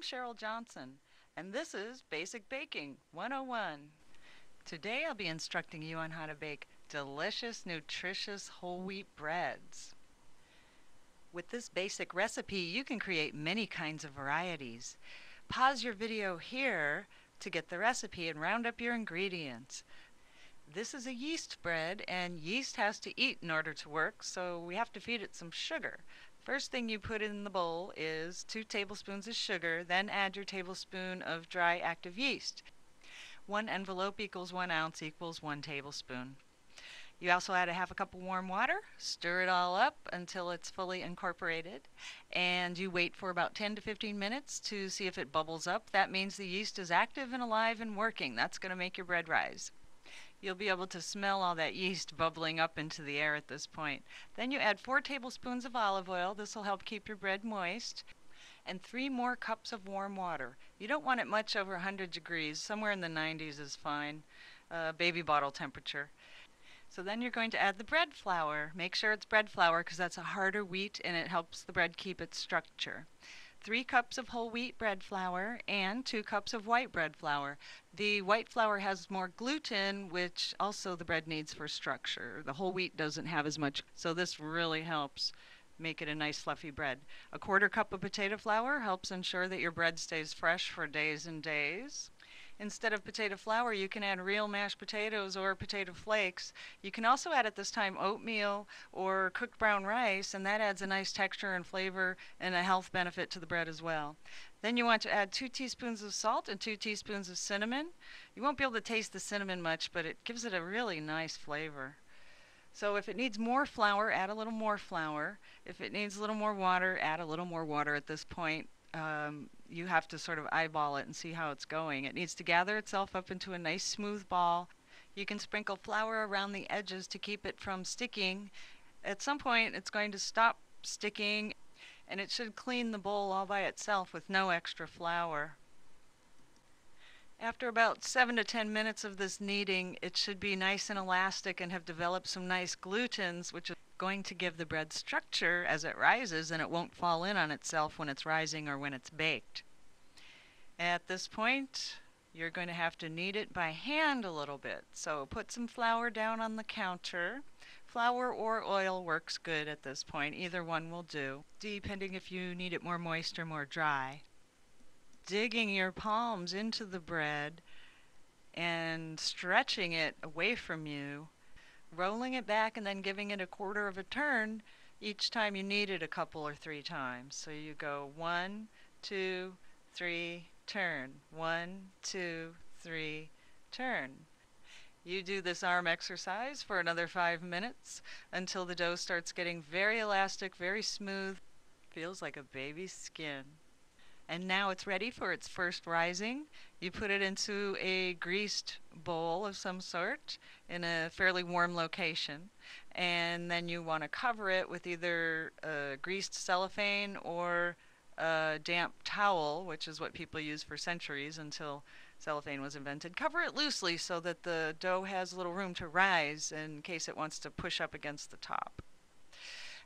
Cheryl Johnson, and this is Basic Baking 101. Today I'll be instructing you on how to bake delicious, nutritious whole wheat breads. With this basic recipe, you can create many kinds of varieties. Pause your video here to get the recipe and round up your ingredients. This is a yeast bread, and yeast has to eat in order to work, so we have to feed it some sugar. First thing you put in the bowl is 2 tablespoons of sugar, then add your tablespoon of dry active yeast. 1 envelope equals 1 ounce equals 1 tablespoon. You also add a half a cup of warm water, stir it all up until it's fully incorporated, and you wait for about 10 to 15 minutes to see if it bubbles up. That means the yeast is active and alive and working. That's going to make your bread rise. You'll be able to smell all that yeast bubbling up into the air at this point. Then you add 4 tablespoons of olive oil. This will help keep your bread moist. And 3 more cups of warm water. You don't want it much over 100 degrees. Somewhere in the 90s is fine. Baby bottle temperature. So then you're going to add the bread flour. Make sure it's bread flour because that's a harder wheat and it helps the bread keep its structure. 3 cups of whole wheat bread flour and 2 cups of white bread flour. The white flour has more gluten, which also the bread needs for structure. The whole wheat doesn't have as much, so this really helps make it a nice fluffy bread. A 1/4 cup of potato flour helps ensure that your bread stays fresh for days and days. Instead of potato flour, you can add real mashed potatoes or potato flakes. You can also add at this time oatmeal or cooked brown rice, and that adds a nice texture and flavor and a health benefit to the bread as well. Then you want to add 2 teaspoons of salt and 2 teaspoons of cinnamon. You won't be able to taste the cinnamon much, but it gives it a really nice flavor. So if it needs more flour, add a little more flour. If it needs a little more water, add a little more water at this point. You have to sort of eyeball it and see how it's going. It needs to gather itself up into a nice smooth ball. You can sprinkle flour around the edges to keep it from sticking. At some point it's going to stop sticking and it should clean the bowl all by itself with no extra flour. After about 7 to 10 minutes of this kneading, it should be nice and elastic and have developed some nice glutens, which is going to give the bread structure as it rises, and it won't fall in on itself when it's rising or when it's baked. At this point, you're going to have to knead it by hand a little bit. So put some flour down on the counter. Flour or oil works good at this point. Either one will do, depending if you need it more moist or more dry. Digging your palms into the bread and stretching it away from you, rolling it back and then giving it a 1/4 of a turn each time you knead it a couple or 3 times. So you go 1, 2, 3, turn. 1, 2, 3, turn. You do this arm exercise for another 5 minutes until the dough starts getting very elastic, very smooth. Feels like a baby's skin. And now it's ready for its first rising. You put it into a greased bowl of some sort in a fairly warm location. And then you want to cover it with either a greased cellophane or a damp towel, which is what people use for centuries until cellophane was invented. Cover it loosely so that the dough has a little room to rise in case it wants to push up against the top.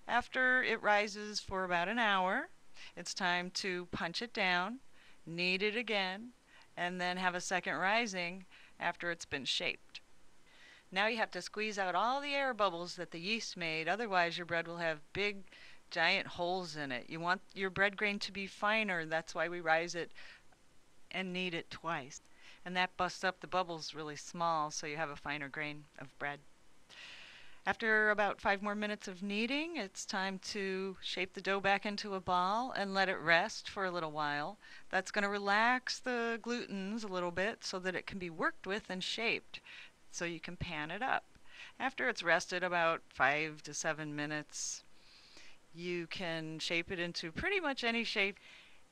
After it rises for about an hour, it's time to punch it down, knead it again, and then have a second rising after it's been shaped. Now you have to squeeze out all the air bubbles that the yeast made, otherwise your bread will have big, giant holes in it. You want your bread grain to be finer, that's why we rise it and knead it twice. And that busts up the bubbles really small so you have a finer grain of bread. After about 5 more minutes of kneading, it's time to shape the dough back into a ball and let it rest for a little while. That's going to relax the glutens a little bit so that it can be worked with and shaped so you can pan it up. After it's rested about 5 to 7 minutes, you can shape it into pretty much any shape.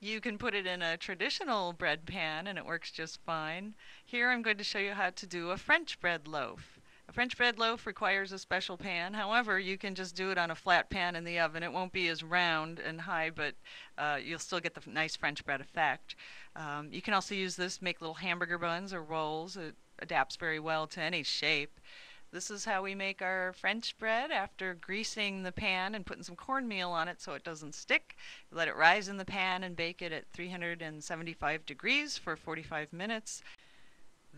You can put it in a traditional bread pan and it works just fine. Here I'm going to show you how to do a French bread loaf. A French bread loaf requires a special pan. However, you can just do it on a flat pan in the oven. It won't be as round and high, but you'll still get the nice French bread effect. You can also use this to make little hamburger buns or rolls. It adapts very well to any shape. This is how we make our French bread after greasing the pan and putting some cornmeal on it so it doesn't stick. Let it rise in the pan and bake it at 375 degrees for 45 minutes.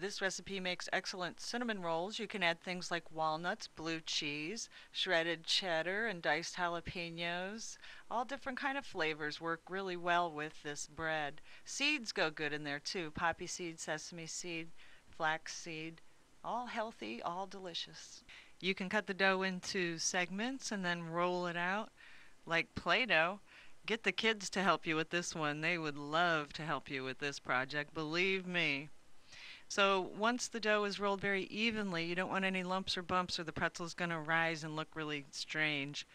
This recipe makes excellent cinnamon rolls. You can add things like walnuts, blue cheese, shredded cheddar, and diced jalapenos. All different kind of flavors work really well with this bread. Seeds go good in there too. Poppy seed, sesame seed, flax seed. All healthy, all delicious. You can cut the dough into segments and then roll it out like Play-Doh. Get the kids to help you with this one. They would love to help you with this project, believe me. So once the dough is rolled very evenly, you don't want any lumps or bumps or the pretzel's going to rise and look really strange.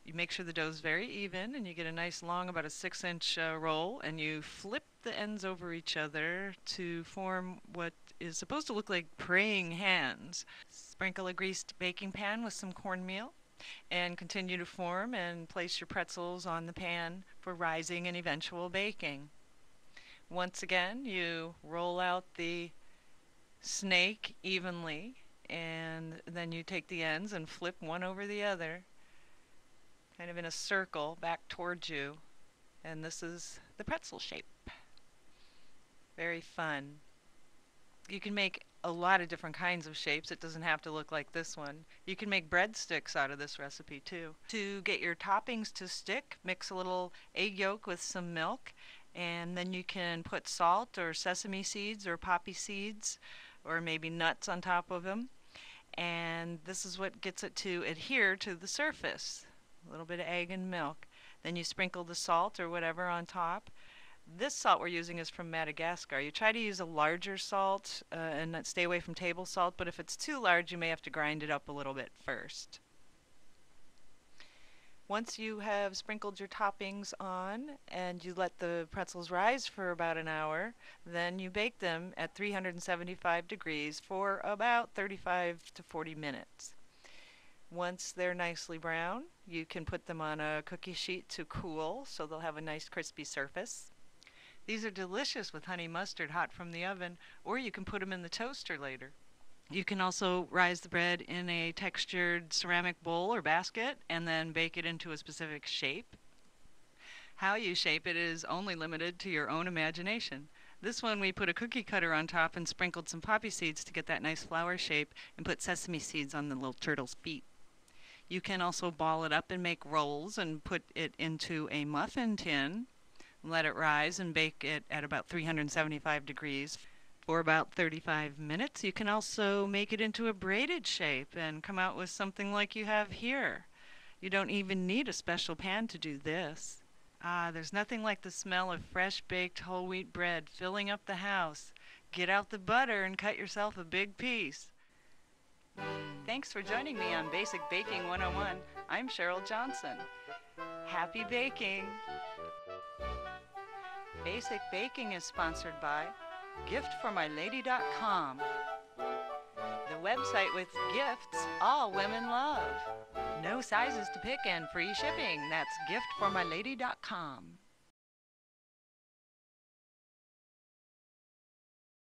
You make sure the dough is very even and you get a nice long, about a 6-inch roll, and you flip the ends over each other to form what is supposed to look like praying hands. Sprinkle a greased baking pan with some cornmeal and continue to form and place your pretzels on the pan for rising and eventual baking. Once again, you roll out the snake evenly, and then you take the ends and flip one over the other, kind of in a circle back towards you, and this is the pretzel shape. Very fun. You can make a lot of different kinds of shapes. It doesn't have to look like this one. You can make breadsticks out of this recipe too. To get your toppings to stick, mix a little egg yolk with some milk, and then you can put salt or sesame seeds or poppy seeds or maybe nuts on top of them, and this is what gets it to adhere to the surface. A little bit of egg and milk. Then you sprinkle the salt or whatever on top. This salt we're using is from Madagascar. You try to use a larger salt and stay away from table salt, but if it's too large you may have to grind it up a little bit first. Once you have sprinkled your toppings on and you let the pretzels rise for about an hour, then you bake them at 375 degrees for about 35 to 40 minutes. Once they're nicely brown, you can put them on a cookie sheet to cool so they'll have a nice crispy surface. These are delicious with honey mustard hot from the oven, or you can put them in the toaster later. You can also rise the bread in a textured ceramic bowl or basket and then bake it into a specific shape. How you shape it is only limited to your own imagination. This one we put a cookie cutter on top and sprinkled some poppy seeds to get that nice flower shape and put sesame seeds on the little turtle's feet. You can also ball it up and make rolls and put it into a muffin tin, let it rise and bake it at about 375 degrees for about 35 minutes. You can also make it into a braided shape and come out with something like you have here. You don't even need a special pan to do this. There's nothing like the smell of fresh baked whole wheat bread filling up the house. Get out the butter and cut yourself a big piece. Thanks for joining me on Basic Baking 101. I'm Cheryl Johnson. Happy baking! Basic Baking is sponsored by giftformylady.com, the website with gifts all women love. No sizes to pick and free shipping. That's giftformylady.com.